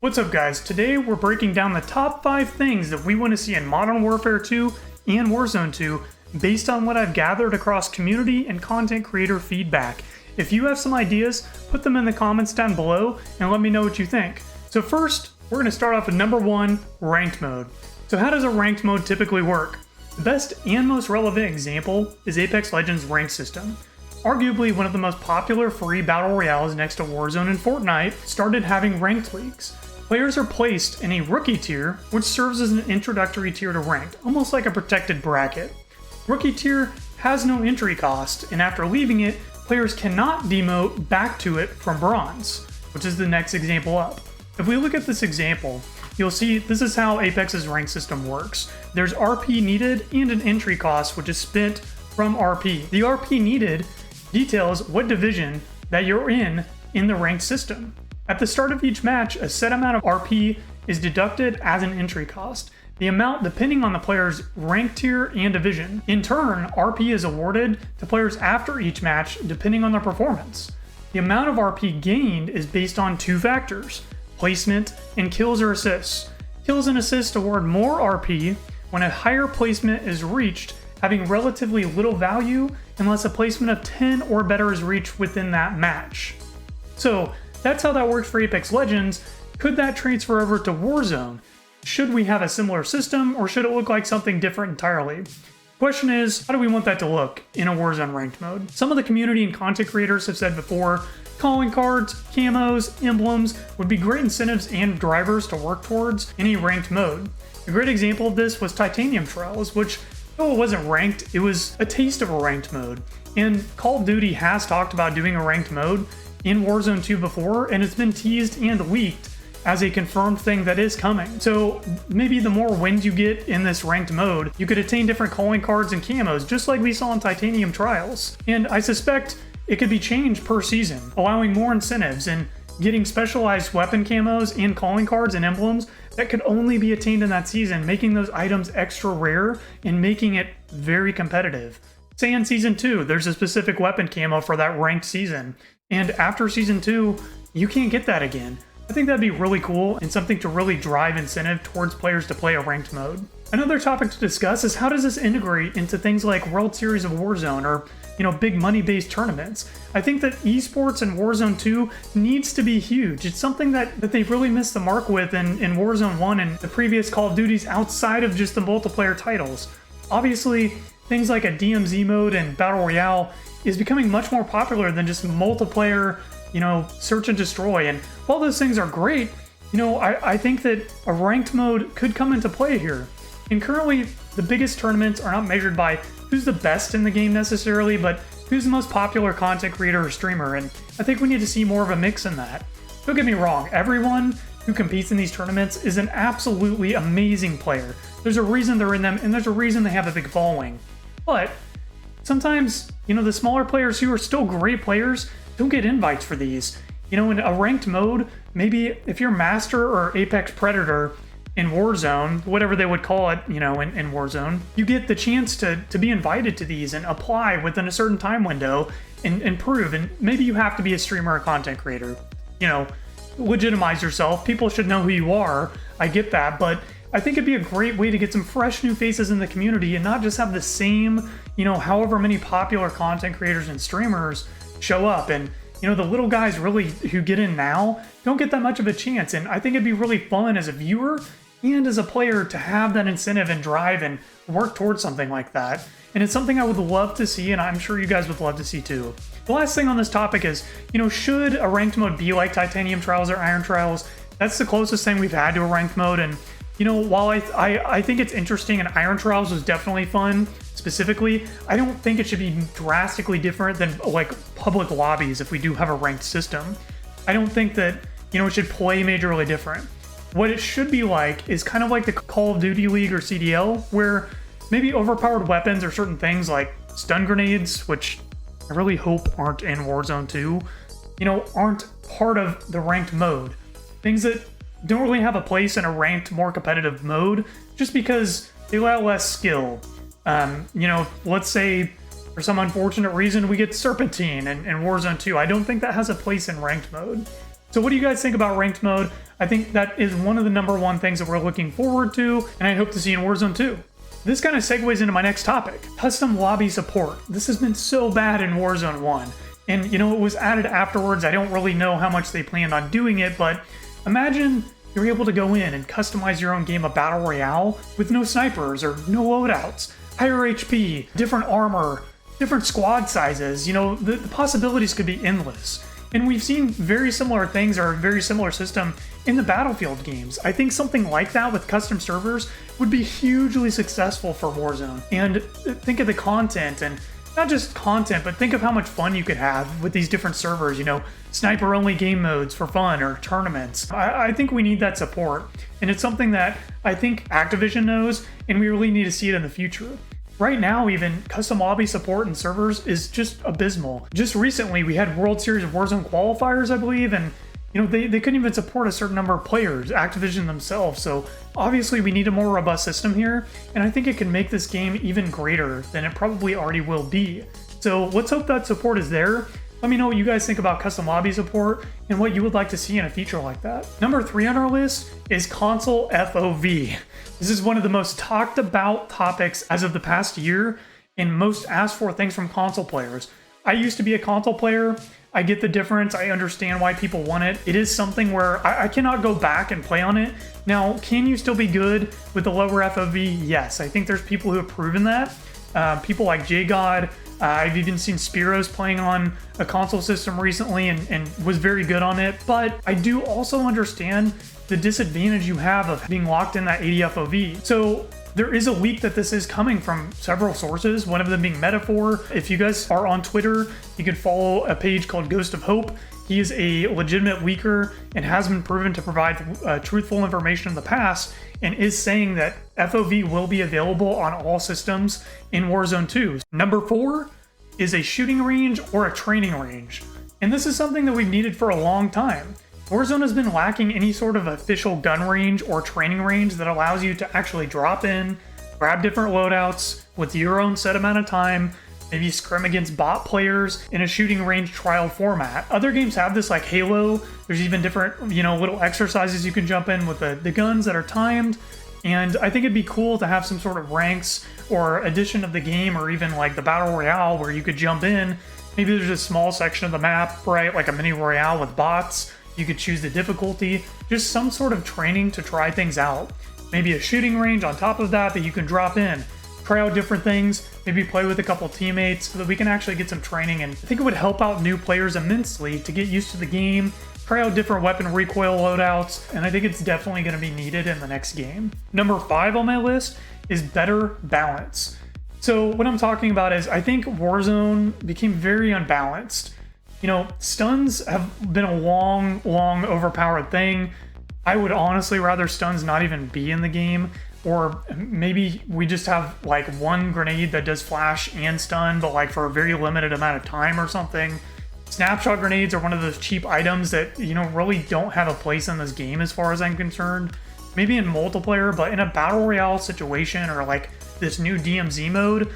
What's up guys, today we're breaking down the top 5 things that we want to see in Modern Warfare 2 and Warzone 2 based on what I've gathered across community and content creator feedback. If you have some ideas, put them in the comments down below and let me know what you think. So first, we're going to start off with number 1, ranked mode. So how does a ranked mode typically work? The best and most relevant example is Apex Legends' ranked system. Arguably one of the most popular free battle royales next to Warzone and Fortnite started having ranked leagues. Players are placed in a rookie tier, which serves as an introductory tier to ranked, almost like a protected bracket. Rookie tier has no entry cost, and after leaving it, players cannot demote back to it from bronze, which is the next example up. If we look at this example, you'll see this is how Apex's rank system works. There's RP needed and an entry cost, which is spent from RP. The RP needed details what division that you're in the ranked system. At the start of each match, a set amount of RP is deducted as an entry cost, the amount depending on the player's rank tier and division. In turn, RP is awarded to players after each match depending on their performance. The amount of RP gained is based on 2 factors, placement and kills or assists. Kills and assists award more RP when a higher placement is reached, having relatively little value unless a placement of 10 or better is reached within that match. So, that's how that works for Apex Legends. Could that transfer over to Warzone? Should we have a similar system, or should it look like something different entirely? The question is, how do we want that to look in a Warzone ranked mode? Some of the community and content creators have said before, calling cards, camos, emblems would be great incentives and drivers to work towards in a ranked mode. A great example of this was Titanium Trials, which, though it wasn't ranked, it was a taste of a ranked mode. And Call of Duty has talked about doing a ranked mode in Warzone 2 before, and it's been teased and leaked as a confirmed thing that is coming. So maybe the more wins you get in this ranked mode, you could attain different calling cards and camos, just like we saw in Titanium Trials. And I suspect it could be changed per season, allowing more incentives and getting specialized weapon camos and calling cards and emblems that could only be attained in that season, making those items extra rare and making it very competitive. Say in Season 2, there's a specific weapon camo for that ranked season, and after Season 2, you can't get that again. I think that'd be really cool and something to really drive incentive towards players to play a ranked mode. Another topic to discuss is how does this integrate into things like World Series of Warzone or, big money-based tournaments. I think that esports in Warzone 2 needs to be huge. It's something that they've really missed the mark with in Warzone 1 and the previous Call of Duties outside of just the multiplayer titles. Obviously, things like a DMZ mode and Battle Royale is becoming much more popular than just multiplayer, search and destroy. And while those things are great, I think that a ranked mode could come into play here. And currently, the biggest tournaments are not measured by who's the best in the game necessarily, but who's the most popular content creator or streamer. And I think we need to see more of a mix in that. Don't get me wrong, everyone who competes in these tournaments is an absolutely amazing player. There's a reason they're in them, and there's a reason they have a big following. But sometimes, the smaller players who are still great players don't get invites for these. In a ranked mode, maybe if you're Master or Apex Predator in Warzone, whatever they would call it, in Warzone, you get the chance to be invited to these and apply within a certain time window and prove. And maybe you have to be a streamer or content creator. Legitimize yourself. People should know who you are. I get that, but I think it'd be a great way to get some fresh new faces in the community and not just have the same, however many popular content creators and streamers show up. And, the little guys really who get in now don't get that much of a chance. And I think it'd be really fun as a viewer and as a player to have that incentive and drive and work towards something like that. And it's something I would love to see, and I'm sure you guys would love to see too. The last thing on this topic is, should a ranked mode be like Titanium Trials or Iron Trials? That's the closest thing we've had to a ranked mode. And while I think it's interesting and Iron Trials was definitely fun, specifically, I don't think it should be drastically different than like public lobbies if we do have a ranked system. I don't think that, it should play majorly different. What it should be like is kind of like the Call of Duty League or CDL, where maybe overpowered weapons or certain things like stun grenades, which I really hope aren't in Warzone 2, aren't part of the ranked mode. Things that don't really have a place in a ranked, more competitive mode, just because they allow less skill. Let's say for some unfortunate reason we get Serpentine in Warzone 2. I don't think that has a place in ranked mode. So what do you guys think about ranked mode? I think that is one of the #1 things that we're looking forward to, and I hope to see in Warzone 2. This kind of segues into my next topic, custom lobby support. This has been so bad in Warzone 1. And, you know, it was added afterwards. I don't really know how much they planned on doing it, but imagine you're able to go in and customize your own game of Battle Royale with no snipers or no loadouts, higher HP, different armor, different squad sizes. You know, the possibilities could be endless. And we've seen very similar things or a very similar system in the Battlefield games. I think something like that with custom servers would be hugely successful for Warzone. And think of the content, and not just content, but think of how much fun you could have with these different servers, you know, sniper-only game modes for fun or tournaments. I think we need that support, and it's something that I think Activision knows, and we really need to see it in the future. Right now, even custom lobby support in servers is just abysmal. Just recently, we had World Series of Warzone qualifiers, I believe, and you know, they couldn't even support a certain number of players, Activision themselves. So obviously we need a more robust system here, and I think it can make this game even greater than it probably already will be. So let's hope that support is there. Let me know what you guys think about custom lobby support and what you would like to see in a feature like that. #3 on our list is console FOV. This is one of the most talked about topics as of the past year and most asked for things from console players. I used to be a console player. I get the difference. I understand why people want it. It is something where I cannot go back and play on it. Now, can you still be good with the lower FOV? Yes, I think there's people who have proven that. People like JGod. I've even seen Spiros playing on a console system recently and was very good on it. But I do also understand the disadvantage you have of being locked in that 80 FOV. So there is a leak that this is coming from several sources, one of them being Metaphor. If you guys are on Twitter, you can follow a page called Ghost of Hope. He is a legitimate leaker and has been proven to provide truthful information in the past, and is saying that FOV will be available on all systems in Warzone 2. #4 is a shooting range or a training range. And this is something that we've needed for a long time. Warzone has been lacking any sort of official gun range or training range that allows you to actually drop in, grab different loadouts with your own set amount of time, maybe scrim against bot players in a shooting range trial format. Other games have this, like Halo. There's even different, you know, little exercises you can jump in with the guns that are timed. And I think it'd be cool to have some sort of ranks or edition of the game, or even like the Battle Royale where you could jump in. Maybe there's a small section of the map, right? Like a mini Royale with bots. You could choose the difficulty, just some sort of training to try things out. Maybe a shooting range on top of that you can drop in, try out different things, maybe play with a couple teammates so that we can actually get some training. And I think it would help out new players immensely to get used to the game, try out different weapon recoil loadouts, and I think it's definitely going to be needed in the next game. #5 on my list is better balance. So what I'm talking about is I think Warzone became very unbalanced. You know, stuns have been a long overpowered thing. I would honestly rather stuns not even be in the game, or maybe we just have like one grenade that does flash and stun, but like for a very limited amount of time or something. Snapshot grenades are one of those cheap items that, you know, really don't have a place in this game as far as I'm concerned. Maybe in multiplayer, but in a battle royale situation or like this new DMZ mode,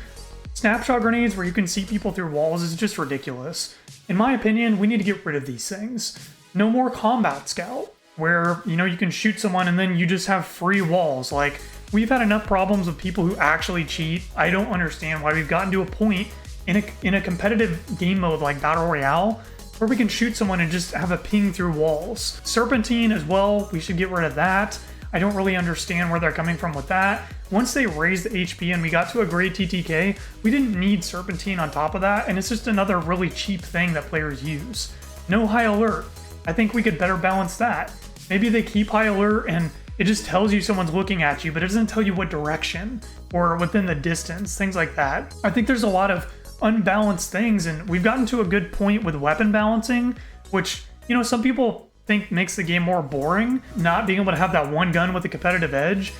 snapshot grenades where you can see people through walls is just ridiculous. In my opinion, we need to get rid of these things. No more combat scout, where, you know, you can shoot someone and then you just have free walls. Like, we've had enough problems with people who actually cheat. I don't understand why we've gotten to a point in a competitive game mode like Battle Royale where we can shoot someone and just have a ping through walls. Serpentine as well, we should get rid of that. I don't really understand where they're coming from with that. Once they raised the HP and we got to a great TTK, we didn't need Serpentine on top of that, and it's just another really cheap thing that players use. No high alert. I think we could better balance that. Maybe they keep high alert and it just tells you someone's looking at you, but it doesn't tell you what direction or within the distance, things like that. I think there's a lot of unbalanced things, and we've gotten to a good point with weapon balancing, which, you know, some people think makes the game more boring, not being able to have that one gun with a competitive edge.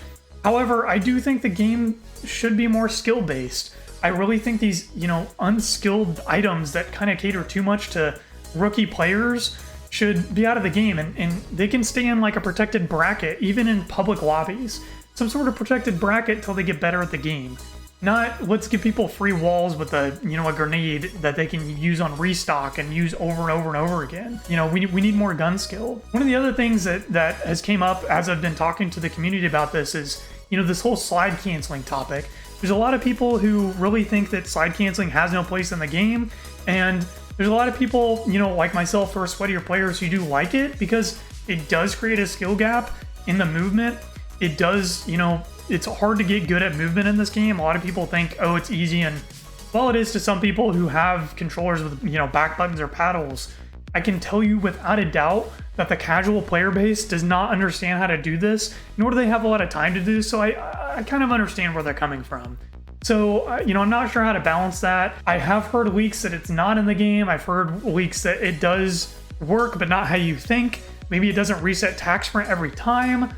However, I do think the game should be more skill-based. I really think these, you know, unskilled items that kind of cater too much to rookie players should be out of the game, and they can stay in like a protected bracket, even in public lobbies. Some sort of protected bracket till they get better at the game. Not let's give people free walls with a a grenade that they can use on restock and use over and over and over again. We need more gun skill. One of the other things that has came up as I've been talking to the community about this is this whole slide canceling topic. There's a lot of people who really think that slide canceling has no place in the game, and there's a lot of people like myself, or sweatier players, who do like it because it does create a skill gap in the movement. It does, it's hard to get good at movement in this game. A lot of people think, oh, it's easy, and well, it is to some people who have controllers with back buttons or paddles. I can tell you without a doubt that the casual player base does not understand how to do this, nor do they have a lot of time to do this, so I kind of understand where they're coming from. So, I'm not sure how to balance that. I have heard leaks that it's not in the game. I've heard leaks that it does work, but not how you think. Maybe it doesn't reset tac sprint every time.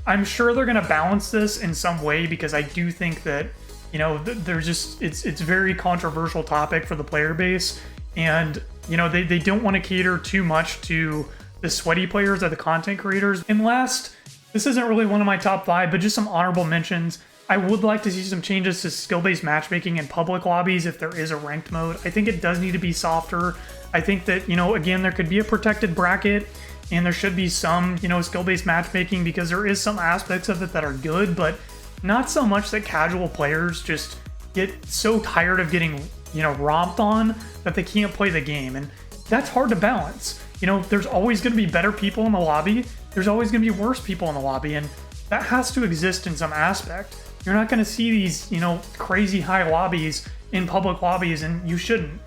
I'm sure they're going to balance this in some way, because I do think that, there's just, it's a very controversial topic for the player base. And, they don't want to cater too much to the sweaty players or the content creators. And last, this isn't really one of my top 5, but just some honorable mentions. I would like to see some changes to skill-based matchmaking in public lobbies if there is a ranked mode. I think it does need to be softer. I think that, again, there could be a protected bracket, and there should be some, skill-based matchmaking, because there is some aspects of it that are good, but not so much that casual players just get so tired of getting, romped on that they can't play the game. And that's hard to balance. There's always going to be better people in the lobby. There's always going to be worse people in the lobby, and that has to exist in some aspect. You're not going to see these, crazy high lobbies in public lobbies, and you shouldn't.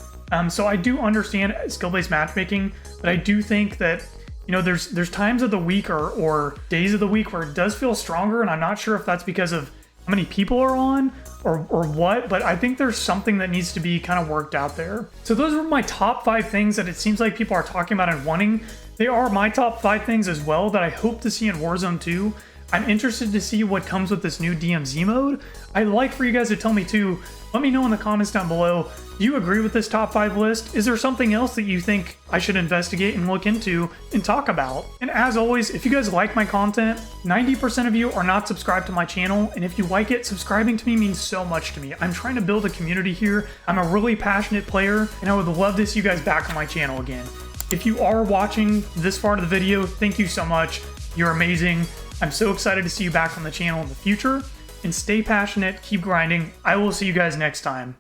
So I do understand skill-based matchmaking, but I do think that there's times of the week or days of the week where it does feel stronger, and I'm not sure if that's because of how many people are on or what, but I think there's something that needs to be kind of worked out there. So those are my top 5 things that it seems like people are talking about and wanting. They are my top 5 things as well that I hope to see in Warzone 2. I'm interested to see what comes with this new DMZ mode. I'd like for you guys to tell me too. Let me know in the comments down below. Do you agree with this top 5 list? Is there something else that you think I should investigate and look into and talk about? And as always, if you guys like my content, 90% of you are not subscribed to my channel, and if you like it, subscribing to me means so much to me. I'm trying to build a community here. I'm a really passionate player, and I would love to see you guys back on my channel again. If you are watching this far of the video, thank you so much. You're amazing. I'm so excited to see you back on the channel in the future. And stay passionate, keep grinding. I will see you guys next time.